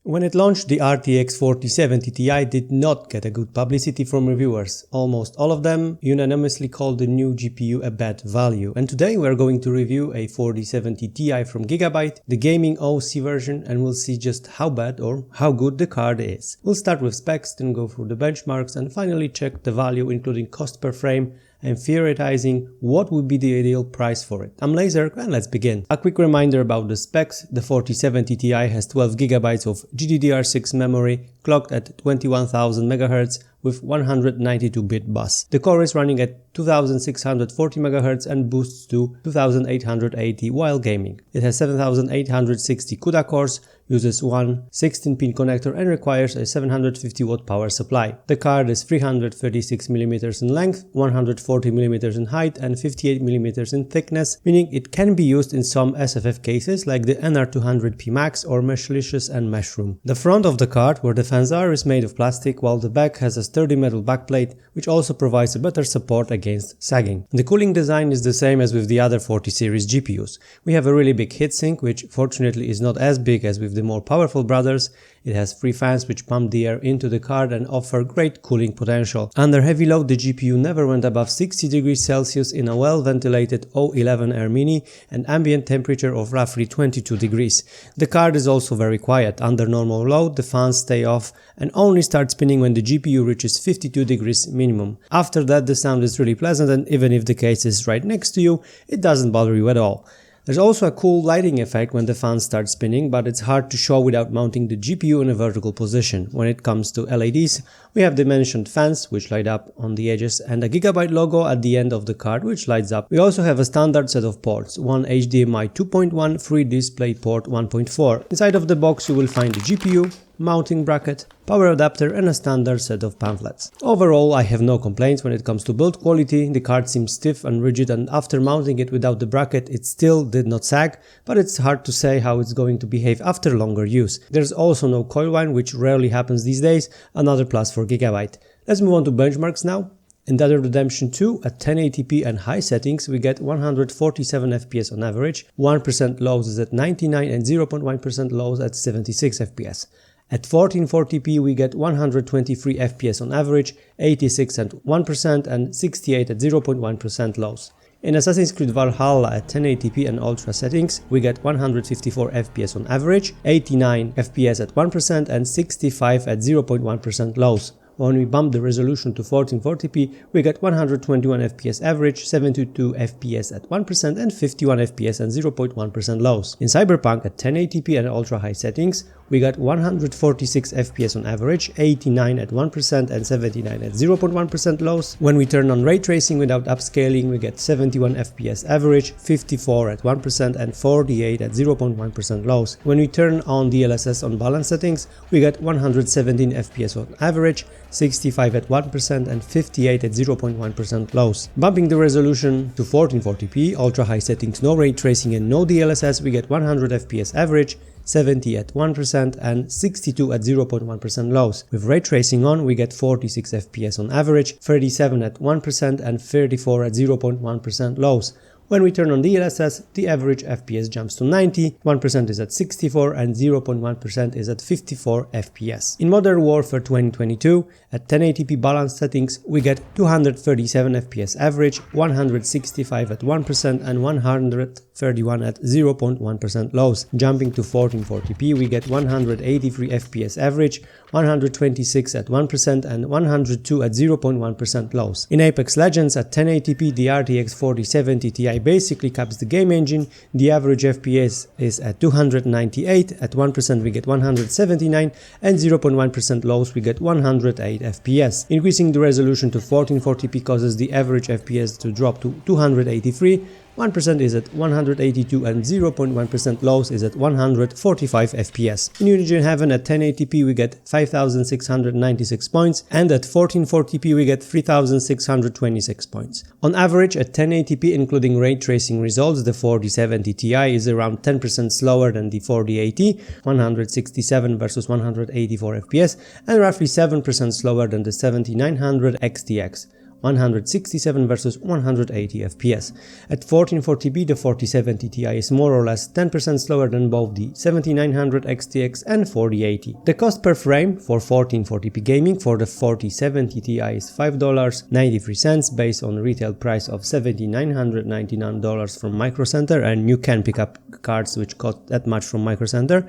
When it launched, the RTX 4070 Ti did not get a good publicity from reviewers. Almost all of them unanimously called the new GPU a bad value. And today we're going to review a 4070 Ti from Gigabyte, the gaming OC version, and we'll see just how bad or how good the card is. We'll start with specs, then go through the benchmarks, and finally check the value including cost per frame and theorizing what would be the ideal price for it. I'm Laser and let's begin. A quick reminder about the specs. The 4070 Ti has 12GB of GDDR6 memory clocked at 21,000 MHz with 192-bit bus. The core is running at 2640 MHz and boosts to 2880 while gaming. It has 7860 CUDA cores, uses one 16-pin connector and requires a 750-watt power supply. The card is 336mm in length, 140mm in height and 58mm in thickness, meaning it can be used in some SFF cases like the NR200P Max or Meshlicious and Meshroom. The front of the card, where the fans are, is made of plastic, while the back has a sturdy metal backplate which also provides a better support against sagging. The cooling design is the same as with the other 40 series GPUs. We have a really big heatsink, which fortunately is not as big as with the more powerful brothers. It has 3 fans which pump the air into the card and offer great cooling potential. Under heavy load, the GPU never went above 60 degrees Celsius in a well-ventilated O11 Air Mini and ambient temperature of roughly 22 degrees. The card is also very quiet. Under normal load, the fans stay off and only start spinning when the GPU reaches 52 degrees minimum. After that, the sound is really pleasant, and even if the case is right next to you, it doesn't bother you at all. There's also a cool lighting effect when the fans start spinning, but it's hard to show without mounting the GPU in a vertical position. When it comes to LEDs, we have the mentioned fans which light up on the edges and a Gigabyte logo at the end of the card which lights up. We also have a standard set of ports, one HDMI 2.1, free DisplayPort 1.4. Inside of the box you will find the GPU, mounting bracket, power adapter and a standard set of pamphlets. Overall, I have no complaints when it comes to build quality. The card seems stiff and rigid, and after mounting it without the bracket it still did not sag, but it's hard to say how it's going to behave after longer use. There's also no coil whine, which rarely happens these days, another plus for Gigabyte. Let's move on to benchmarks now. In Dead Redemption 2, at 1080p and high settings, we get 147 FPS on average, 1% lows is at 99 and 0.1% lows at 76 FPS. At 1440p we get 123 FPS on average, 86 at 1% and 68 at 0.1% lows. In Assassin's Creed Valhalla at 1080p and ultra settings, we get 154 FPS on average, 89 FPS at 1% and 65 at 0.1% lows. When we bump the resolution to 1440p, we get 121 FPS average, 72 FPS at 1% and 51 FPS and 0.1% lows. In Cyberpunk at 1080p and ultra high settings, we got 146 FPS on average, 89 at 1% and 79 at 0.1% lows. When we turn on ray tracing without upscaling, we get 71 FPS average, 54 at 1% and 48 at 0.1% lows. When we turn on DLSS on balance settings, we get 117 FPS on average, 65 at 1% and 58 at 0.1% lows. Bumping the resolution to 1440p, ultra high settings, no ray tracing and no DLSS, we get 100 FPS average, 70 at 1% and 62 at 0.1% lows. With ray tracing on, we get 46 FPS on average, 37 at 1% and 34 at 0.1% lows. When we turn on DLSS, the average FPS jumps to 90, 1% is at 64 and 0.1% is at 54 FPS. In Modern Warfare 2022, at 1080p balanced settings, we get 237 FPS average, 165 at 1% and 131 at 0.1% lows. Jumping to 1440p, we get 183 FPS average, 126 at 1% and 102 at 0.1% lows. In Apex Legends at 1080p, the RTX 4070 Ti basically caps the game engine. The average FPS is at 298, at 1% we get 179 and 0.1% lows we get 108 FPS. Increasing the resolution to 1440p causes the average FPS to drop to 283, 1% is at 182 and 0.1% lows is at 145 FPS. In Unity Heaven at 1080p we get 5696 points and at 1440p we get 3626 points. On average at 1080p including ray tracing results, the 4070 Ti is around 10% slower than the 4080, 167 versus 184 FPS, and roughly 7% slower than the 7900 XTX. 167 versus 180 FPS. At 1440p, the 4070 Ti is more or less 10% slower than both the 7900 XTX and 4080. The cost per frame for 1440p gaming for the 4070 Ti is $5.93 based on retail price of $7,999 from Micro Center, and you can pick up cards which cost that much from Micro Center.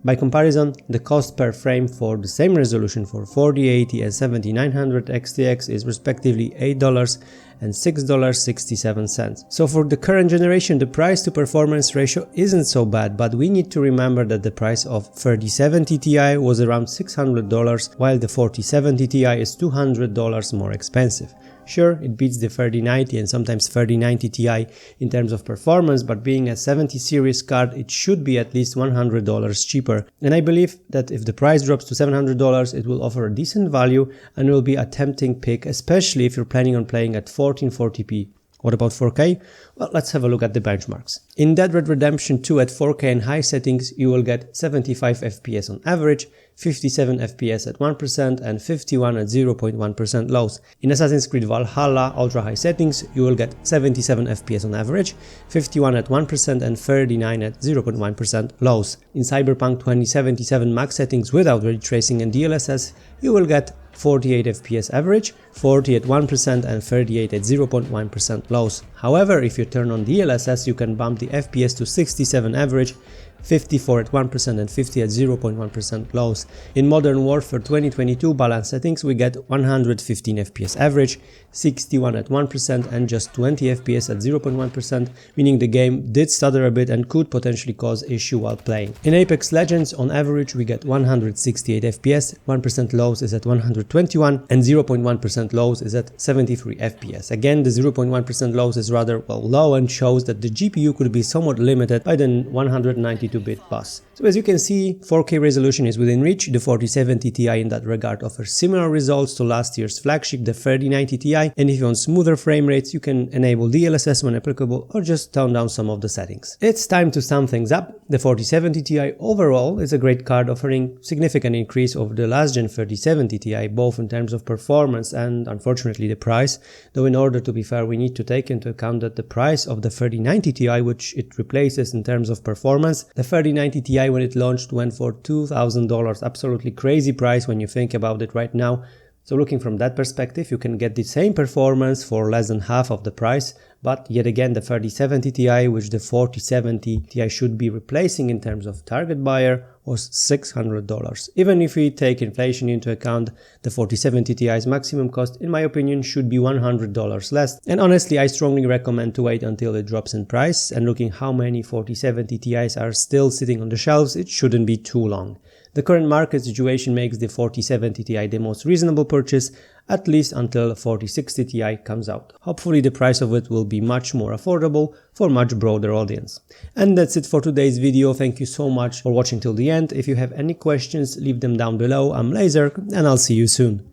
By comparison, the cost per frame for the same resolution for 4080 and 7900 XTX is respectively $8 and $6.67. So for the current generation, the price to performance ratio isn't so bad, but we need to remember that the price of 3070 Ti was around $600, while the 4070 Ti is $200 more expensive. Sure, it beats the 3090 and sometimes 3090 Ti in terms of performance, but being a 70 series card, it should be at least $100 cheaper. And I believe that if the price drops to $700, it will offer a decent value and will be a tempting pick, especially if you're planning on playing at 1440p. What about 4K? Well, let's have a look at the benchmarks. In Dead Red Redemption 2 at 4K and high settings, you will get 75 FPS on average, 57 FPS at 1% and 51 at 0.1% lows. In Assassin's Creed Valhalla ultra high settings, you will get 77 FPS on average, 51 at 1% and 39 at 0.1% lows. In Cyberpunk 2077 max settings without ray tracing and DLSS, you will get 48 FPS average, 40 at 1% and 38 at 0.1% lows. However, if you turn on DLSS, you can bump the FPS to 67 average, 54 at 1% and 50 at 0.1% lows. In Modern Warfare 2022 balance settings, we get 115 FPS average, 61 at 1% and just 20 FPS at 0.1%, meaning the game did stutter a bit and could potentially cause issue while playing. In Apex Legends, on average, we get 168 FPS, 1% lows is at 121 and 0.1% lows is at 73 FPS. Again, the 0.1% lows is rather low and shows that the GPU could be somewhat limited by the 192-bit bus. So as you can see, 4K resolution is within reach. The 4070 Ti in that regard offers similar results to last year's flagship, the 3090 Ti, and if you want smoother frame rates, you can enable DLSS when applicable or just tone down some of the settings. It's time to sum things up. The 4070 Ti overall is a great card, offering significant increase over the last gen 3070 Ti, both in terms of performance and unfortunately the price, though in order to be fair, we need to take into account that the price of the 3090 Ti, which it replaces in terms of performance, the 3090 Ti when it launched went for $2,000, absolutely crazy price when you think about it right now. So looking from that perspective, you can get the same performance for less than half of the price, but yet again the 3070 Ti, which the 4070 Ti should be replacing in terms of target buyer, was $600. Even if we take inflation into account, the 4070 Ti's maximum cost, in my opinion, should be $100 less. And honestly, I strongly recommend to wait until it drops in price, and looking how many 4070 Ti's are still sitting on the shelves, it shouldn't be too long. The current market situation makes the 4070 Ti the most reasonable purchase, at least until 4060 Ti comes out. Hopefully the price of it will be much more affordable for much broader audience. And that's it for today's video. Thank you so much for watching till the end. If you have any questions, leave them down below. I'm Laser and I'll see you soon.